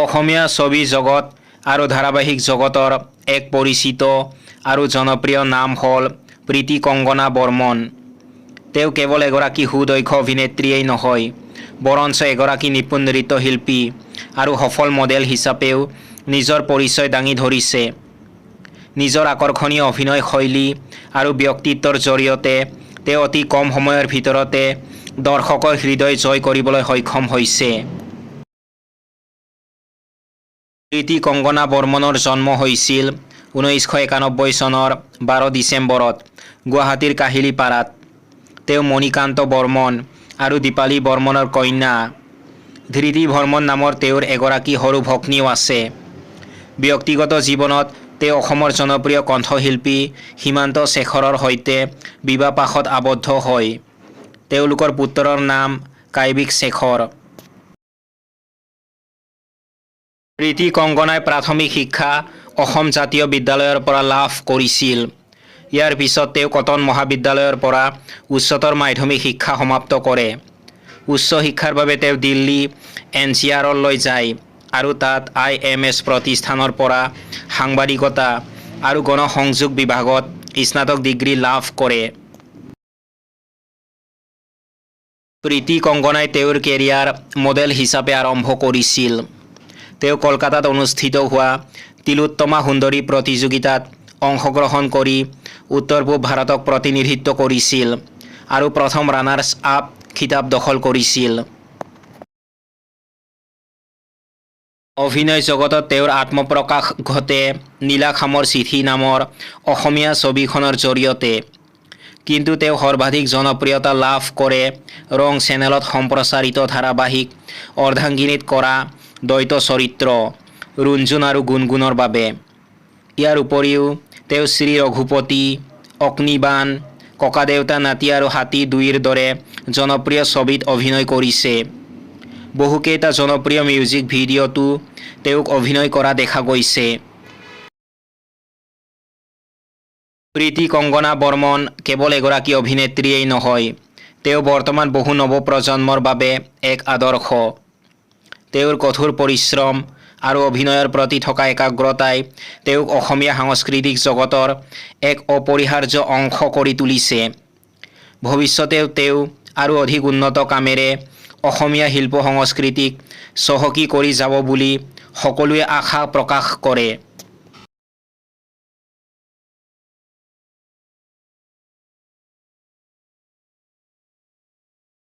অসমীয়া ছবি জগত আৰু ধাৰাবাহিক জগতৰ এক পৰিচিত আৰু জনপ্ৰিয় নাম হ'ল প্ৰীতি কংগনা বৰ্মন। তেওঁ কেৱল এগৰাকী সুদক্ষ অভিনেত্ৰীয়েই নহয়, বৰঞ্চ এগৰাকী নিপুণ নৃত্যশিল্পী আৰু সফল মডেল হিচাপেও নিজৰ পৰিচয় দাঙি ধৰিছে। নিজৰ আকৰ্ষণীয় অভিনয় শৈলী আৰু ব্যক্তিত্বৰ জৰিয়তে তেওঁ অতি কম সময়ৰ ভিতৰতে দৰ্শকৰ হৃদয় জয় কৰিবলৈ সক্ষম হৈছে। প্ৰীতি কংগনা বৰ্মনৰ জন্ম হৈছিল 1991 চনৰ 12 ডিচেম্বৰত গুৱাহাটীৰ কাহিলীপাৰাত। তেওঁ মণিকান্ত বৰ্মন আৰু দীপালী বৰ্মনৰ কন্যা। ধৃতি বৰ্মন নামৰ তেওঁৰ এগৰাকী সৰু ভগ্নীও আছে। ব্যক্তিগত জীৱনত তেওঁ অসমৰ জনপ্ৰিয় কণ্ঠশিল্পী সীমান্ত শেখৰৰ সৈতে বিবাহপাশত আবদ্ধ হয়। তেওঁলোকৰ পুত্ৰৰ নাম কাইবিক শেখৰ। প্ৰীতি কংগনাই প্ৰাথমিক শিক্ষা অসম জাতীয় বিদ্যালয়ৰ পৰা লাভ কৰিছিল। ইয়াৰ পিছত তেওঁ কটন মহাবিদ্যালয়ৰ পৰা উচ্চতৰ মাধ্যমিক শিক্ষা সমাপ্ত কৰে। উচ্চ শিক্ষাৰ বাবে তেওঁ দিল্লী NCRলৈ যায় আৰু তাত IMS প্ৰতিষ্ঠানৰ পৰা সাংবাদিকতা আৰু গণসংযোগ বিভাগত স্নাতক ডিগ্ৰী লাভ কৰে। প্ৰীতি কংগনাই তেওঁৰ কেৰিয়াৰ মডেল হিচাপে আৰম্ভ কৰিছিল। তেওঁ কলকাতাত অনুষ্ঠিত হোৱা তিলোত্তমা সুন্দৰী প্ৰতিযোগিতাত অংশগ্ৰহণ কৰি উত্তৰ পূব ভাৰতক প্ৰতিনিধিত্ব কৰিছিল আৰু প্ৰথম ৰানাৰ্ছ আপ খিতাপ দখল কৰিছিল। অভিনয় জগতত তেওঁৰ আত্মপ্ৰকাশ ঘটে নীলাখামৰ চিঠি নামৰ অসমীয়া ছবিখনৰ জৰিয়তে। কিন্তু তেওঁ সৰ্বাধিক জনপ্ৰিয়তা লাভ কৰে ৰং চেনেলত সম্প্ৰচাৰিত ধাৰাবাহিক অৰ্ধাংগিনীত কৰা দ্বৈত চৰিত্ৰ ৰুণজুণ আৰু গুণগুণৰ বাবে। ইয়াৰ উপৰিও তেওঁ শ্ৰী ৰঘুপতি, অগ্নিবাণ, ককাদেউতা নাতি আৰু হাতী 2ৰ দৰে জনপ্ৰিয় ছবিত অভিনয় কৰিছে। বহুকেইটা জনপ্ৰিয় মিউজিক ভিডিঅ'তো তেওঁক অভিনয় কৰা দেখা গৈছে। প্ৰীতি কংগনা বৰ্মন কেৱল এগৰাকী অভিনেত্ৰীয়েই নহয়, তেওঁ বৰ্তমান বহু নৱপ্ৰজন্মৰ বাবে এক আদৰ্শ। তেওঁৰ কঠোৰ পৰিশ্ৰম আৰু অভিনয়ৰ প্ৰতি থকা একাগ্ৰতাই তেওঁক অসমীয়া সাংস্কৃতিক জগতৰ এক অপৰিহাৰ্য অংশ কৰি তুলিছে। ভৱিষ্যতেও তেওঁ আৰু অধিক উন্নত কামেৰে অসমীয়া শিল্প সংস্কৃতিক চহকী কৰি যাব বুলি সকলোৱে আশা প্ৰকাশ কৰে।